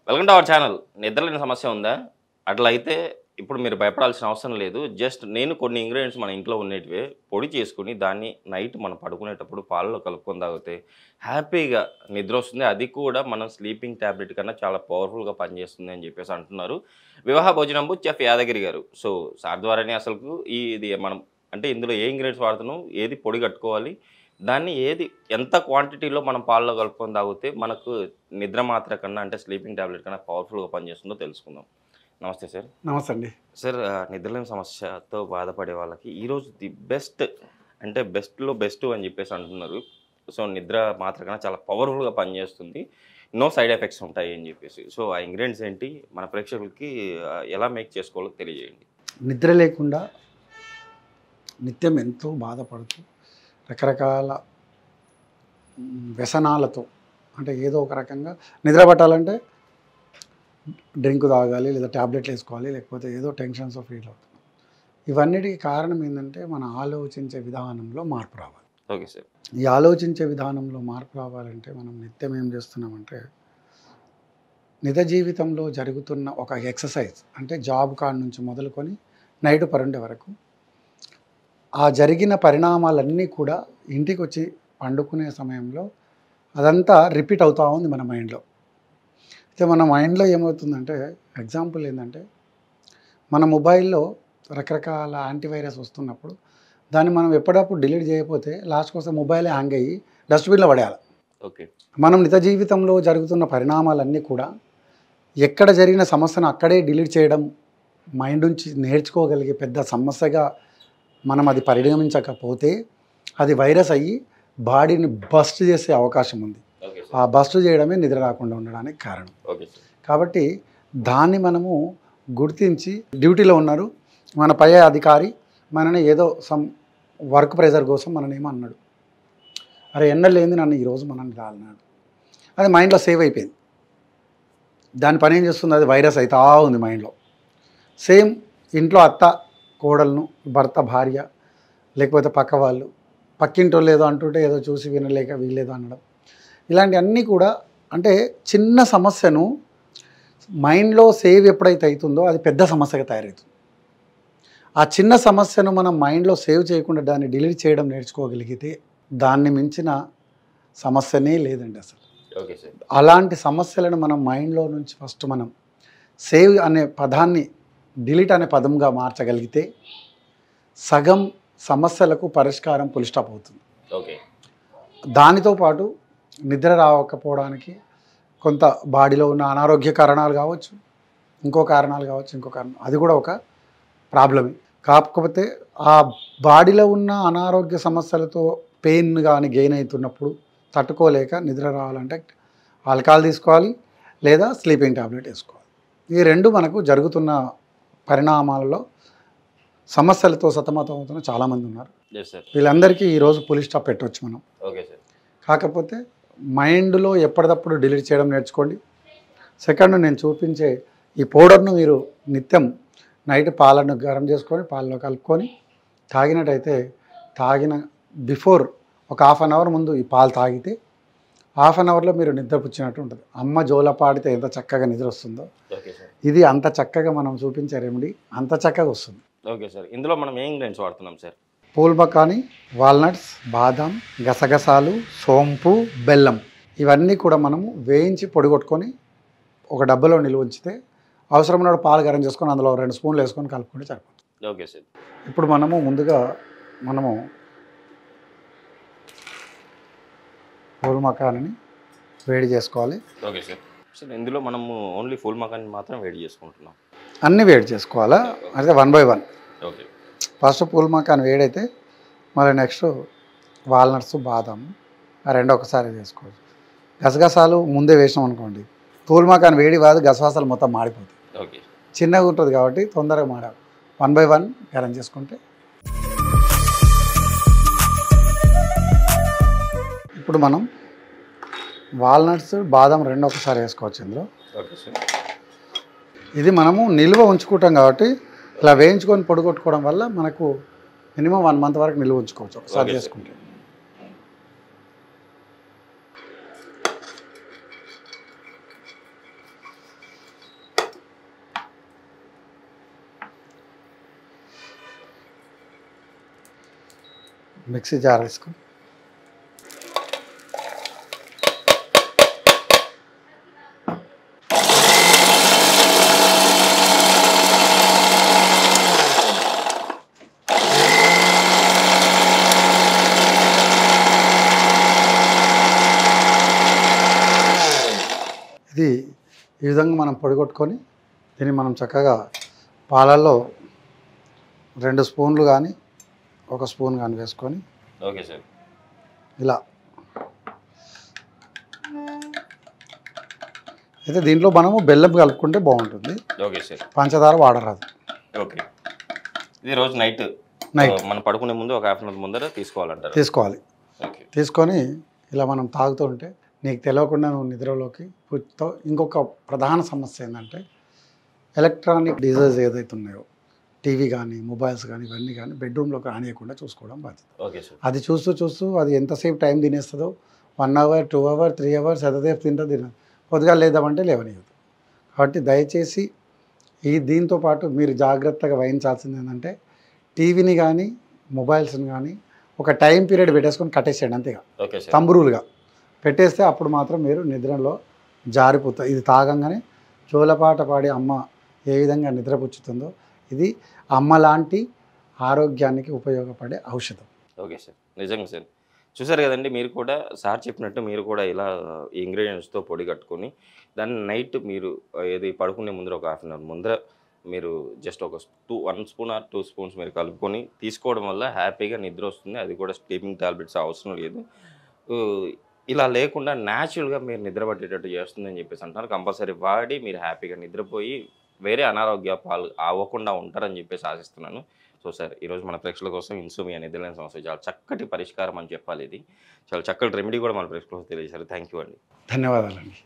Welcome to our channel. నిద్రలేని సమస్య ఉందా? అట్లా అయితే ఇప్పుడు మీరు భయపడాల్సిన అవసరం లేదు. జస్ట్ నేను కొన్ని ఇంగ్రీడియంట్స్ మన ఇంట్లో ఉండేటివే పొడి చేసుకొని దాన్ని నైట్ మనం పడుకునేటప్పుడు పాలలో కలుపుకొని తాగితే హ్యాపీగా నిద్ర వస్తుంది. అది కూడా మనం స్లీపింగ్ టాబ్లెట్ కన్నా చాలా పవర్ఫుల్గా పనిచేస్తుంది అని చెప్పేసి అంటున్నారు వివాహ భోజనంబు చెఫ్ యాదగిరి గారు. సో సార్ ద్వారానే అసలు ఇది మనం అంటే ఇందులో ఏ ఇంగ్రీడియంట్స్ వాడుతున్నాం, ఏది పొడి కట్టుకోవాలి, దాన్ని ఏది ఎంత క్వాంటిటీలో మనం పాలలో కలుపుకొని తాగితే మనకు నిద్ర మాత్ర కన్నా అంటే స్లీపింగ్ టాబ్లెట్ కన్నా పవర్ఫుల్గా పనిచేస్తుందో తెలుసుకుందాం. నమస్తే సార్. నమస్తే అండి. సార్, నిద్రలేని సమస్యతో బాధపడే వాళ్ళకి ఈరోజు ది బెస్ట్ అంటే బెస్ట్లో బెస్ట్ అని చెప్పేసి అంటున్నారు. సో నిద్ర మాత్ర కన్నా చాలా పవర్ఫుల్గా పనిచేస్తుంది, నో సైడ్ ఎఫెక్ట్స్ ఉంటాయి అని చెప్పేసి. సో ఆ ఇంగ్రీడియంట్స్ ఏంటి, మన ప్రేక్షకులకి ఎలా మేక్ చేసుకోవాలో తెలియజేయండి. నిద్ర లేకుండా నిత్యం ఎంతో బాధపడుతూ రకరకాల వ్యసనాలతో అంటే ఏదో ఒక రకంగా నిద్ర పట్టాలంటే డ్రింక్ తాగాలి, లేదా ట్యాబ్లెట్లు వేసుకోవాలి, లేకపోతే ఏదో టెన్షన్స్ ఫీల్ అవుతుంది. ఇవన్నిటికీ కారణం ఏంటంటే మన ఆలోచించే విధానంలో మార్పు రావాలి. Okay sir. ఈ ఆలోచించే విధానంలో మార్పు రావాలంటే మనం నిత్యం ఏం చేస్తున్నామంటే నిజ జీవితంలో జరుగుతున్న ఒక ఎక్సర్సైజ్ అంటే జాబ్ కాడ నుంచి మొదలుకొని నైట్ పరుండే వరకు ఆ జరిగిన పరిణామాలన్నీ కూడా ఇంటికి వచ్చి పండుకునే సమయంలో అదంతా రిపీట్ అవుతూ ఉంది మన మైండ్లో. అయితే మన మైండ్లో ఏమవుతుందంటే ఎగ్జాంపుల్ ఏంటంటే మన మొబైల్లో రకరకాల యాంటీవైరస్ వస్తున్నప్పుడు దాన్ని మనం ఎప్పుడప్పుడు డిలీట్ చేయకపోతే లాస్ట్ కోసం మొబైలే హ్యాంగ్ అయ్యి డస్ట్బిన్లో పడేయాలి. ఓకే. మనం నిజ జీవితంలో జరుగుతున్న పరిణామాలన్నీ కూడా ఎక్కడ జరిగిన సమస్యను అక్కడే డిలీట్ చేయడం మైండ్ నుంచి నేర్చుకోగలిగే పెద్ద సమస్యగా మనం అది పరిగణించకపోతే అది వైరస్ అయ్యి బాడీని బస్ట్ చేసే అవకాశం ఉంది. ఆ బస్ట్ చేయడమే నిద్ర రాకుండా ఉండడానికి కారణం. కాబట్టి దాన్ని మనము గుర్తించి డ్యూటీలో ఉన్నారు మన పై అధికారి మనని ఏదో సమ్ వర్క్ ప్రెజర్ కోసం మననేమో అన్నాడు, అరే ఎన్నలేంది నన్ను ఈరోజు మనల్ని రాలన్నాడు, అది మైండ్లో సేవ్ అయిపోయింది. దాని పని ఏం చేస్తుంది, అది వైరస్ అవుతా ఉంది మైండ్లో. సేమ్ ఇంట్లో అత్త కోడలను, భర్త భార్య, లేకపోతే పక్క వాళ్ళు పక్కింటోళ్ళు ఏదో అంటుంటే ఏదో చూసి వినలేక వీళ్ళేదో అనడం, ఇలాంటివన్నీ కూడా అంటే చిన్న సమస్యను మైండ్లో సేవ్ ఎప్పుడైతే అవుతుందో అది పెద్ద సమస్యగా తయారవుతుంది. ఆ చిన్న సమస్యను మనం మైండ్లో సేవ్ చేయకుండా దాన్ని డిలీట్ చేయడం నేర్చుకోగలిగితే దాన్ని మించిన సమస్యనే లేదండి అసలు. Okay sir. అలాంటి సమస్యలను మనం మైండ్లో నుంచి ఫస్ట్ మనం సేవ్ అనే పదాన్ని డిలీట్ అనే పదంగా మార్చగలిగితే సగం సమస్యలకు పరిష్కారం పుల్ స్టాప్ అవుతుంది. ఓకే. దానితో పాటు నిద్ర రాకపోవడానికి కొంత బాడీలో ఉన్న అనారోగ్య కారణాలు కావచ్చు, ఇంకో కారణాలు కావచ్చు, ఇంకో కారణం అది కూడా ఒక ప్రాబ్లమే. కాకపోతే ఆ బాడీలో ఉన్న అనారోగ్య సమస్యలతో పెయిన్ కానీ గెయిన్ అవుతున్నప్పుడు తట్టుకోలేక నిద్ర రావాలంటే ఆల్కహాల్ తీసుకోవాలి, లేదా స్లీపింగ్ టాబ్లెట్ వేసుకోవాలి. ఈ రెండు మనకు జరుగుతున్న పరిణామాలలో సమస్యలతో సతమతం అవుతున్న చాలామంది ఉన్నారు. వీళ్ళందరికీ ఈరోజు పులి స్టాప్ పెట్టవచ్చు మనం. Okay sir. కాకపోతే మైండ్లో ఎప్పటికప్పుడు డిలీట్ చేయడం నేర్చుకోండి. సెకండ్, నేను చూపించే ఈ పౌడర్ను మీరు నిత్యం నైట్ పాలను గరం చేసుకొని పాలలో కలుపుకొని తాగినట్టయితే తాగిన బిఫోర్ ఒక హాఫ్ అన్ అవర్ ముందు ఈ పాలు తాగితే హాఫ్ అన్ అవర్లో మీరు నిద్రపుచ్చినట్టు ఉంటుంది. అమ్మ జోల పాడితే ఎంత చక్కగా నిద్ర వస్తుందో ఇది అంత చక్కగా మనం చూపించే రెమెడీ అంత చక్కగా వస్తుంది. Okay sir. ఇందులో మనం ఏ ఇంగ్రీడియంట్స్ వాడుతున్నాం సార్? పూల్ బకాని, వాల్నట్స్, బాదాం, గసగసాలు, సోంపు, బెల్లం ఇవన్నీ కూడా మనము వేయించి పొడిగొట్టుకొని ఒక డబ్బాలో నిల్వ ఉంచితే అవసరం ఉన్నప్పుడు పాలు గరం చేసుకొని అందులో 2 స్పూన్లు వేసుకొని కలుపుకుంటే సరిపోతుంది. Okay sir. ఇప్పుడు ముందుగా మనము పూల్ మకాన్ని వేడి చేసుకోవాలి. Okay sir. సార్ ఇందులో మనము ఓన్లీ ఫుల్ మకాన్ని మాత్రం వేడి చేసుకుంటున్నాం, అన్నీ వేడి చేసుకోవాలా అయితే 1 by 1. ఓకే. ఫస్ట్ పూల్ మకాన్ వేడైతే మళ్ళీ నెక్స్ట్ వాల్నట్స్, బాదాం ఆ రెండు ఒకసారి వేసుకోవచ్చు. గసగసాలు ముందే వేసినాం అనుకోండి పూల్ మకాన్ వేడి కాదు, గసగసాలు మొత్తం మాడిపోతాయి. ఓకే. చిన్నగా ఉంటుంది కాబట్టి తొందరగా మాడాలి. 1 by 1 గరం చేసుకుంటే ఇప్పుడు మనం వాల్నట్స్, బాదం రెండు ఒకసారి వేసుకోవచ్చు ఇందులో. Okay sir. ఇది మనము నిల్వ ఉంచుకుంటాం కాబట్టి ఇలా వేయించుకొని పొడిగొట్టుకోవడం వల్ల మనకు మినిమం 1 month వరకు నిల్వ ఉంచుకోవచ్చు ఒకసారి చేసుకుంటే. మిక్సీ జార్ వేసుకొని ఇది ఈ విధంగా మనం పొడి కొట్టుకొని దీన్ని మనం చక్కగా పాలల్లో 2 స్పూన్లు కానీ 1 స్పూన్ కానీ వేసుకొని ఓకే సార్. ఇలా అయితే దీంట్లో మనము బెల్లం కలుపుకుంటే బాగుంటుంది. Okay sir. పంచదార వాడరాదు. ఓకే. ఇది రోజు నైట్ మనం పడుకునే ముందు ఒక హాఫ్ అన్ అవర్ ముందర తీసుకోవాలి. ఓకే. తీసుకొని ఇలా మనం తాగుతూ ఉంటే నీకు తెలియకుండా నువ్వు నిద్రలోకి పూర్తితో. ఇంకొక ప్రధాన సమస్య ఏంటంటే ఎలక్ట్రానిక్ డివైజెస్ ఏదైతే ఉన్నాయో టీవీ కానీ మొబైల్స్ కానీ ఇవన్నీ కానీ బెడ్రూమ్లోకి రానియకుండా చూసుకోవడం బాధ్యత. Okay sir. అది చూస్తూ అది ఎంతసేపు టైం తినేస్తుందో 1 అవర్ 2 అవర్ 3 అవర్స్ ఎంతసేపు తినదు. పొద్దుగా లేదామంటే లేవనియదు. కాబట్టి దయచేసి దీంతో పాటు మీరు జాగ్రత్తగా వహించాల్సింది ఏంటంటే టీవీని కానీ మొబైల్స్ని కానీ ఒక టైం పీరియడ్ పెట్టేసుకొని కట్టేసేయండి అంతేగా. Okay sir. తంబురులుగా పెట్టేస్తే అప్పుడు మాత్రం మీరు నిద్రలో జారిపోతారు. ఇది తాగంగానే జోలపాట పాడి అమ్మ ఏ విధంగా నిద్రపుచ్చుతుందో ఇది అమ్మ లాంటి ఆరోగ్యానికి ఉపయోగపడే ఔషధం. Okay sir. నిజంగా సార్. చూసారు కదండి, మీరు కూడా సార్ చెప్పినట్టు మీరు కూడా ఇలా ఇంగ్రీడియంట్స్తో పొడి కట్టుకొని దాన్ని నైట్ మీరు ఏది పడుకునే ముందర ఒక హాఫ్ అన్ అవర్ ముందర మీరు జస్ట్ ఒక 1 స్పూన్ ఆర్ 2 స్పూన్స్ మీరు కలుపుకొని తీసుకోవడం వల్ల హ్యాపీగా నిద్ర వస్తుంది. అది కూడా స్లీపింగ్ టాబ్లెట్స్ అవసరం లేదు. ఇలా లేకుండా న్యాచురల్గా మీరు నిద్ర పట్టేటట్టు చేస్తుందని చెప్పేసి అంటున్నారు. కంపల్సరీ వాడి మీరు హ్యాపీగా నిద్రపోయి వేరే అనారోగ్య పాలు అవ్వకుండా ఉంటారని చెప్పేసి ఆశిస్తున్నాను. సో సార్, ఈరోజు మన ప్రేక్షకుల కోసం ఇన్సోమియా నిద్రలేని సమస్య చాలా చక్కటి పరిష్కారం అని చెప్పాలి. ఇది చాలా చక్కటి రెమెడీ కూడా మన ప్రేక్షకులకు తెలియజేశారు. థ్యాంక్ యూ అండి. ధన్యవాదాలండి.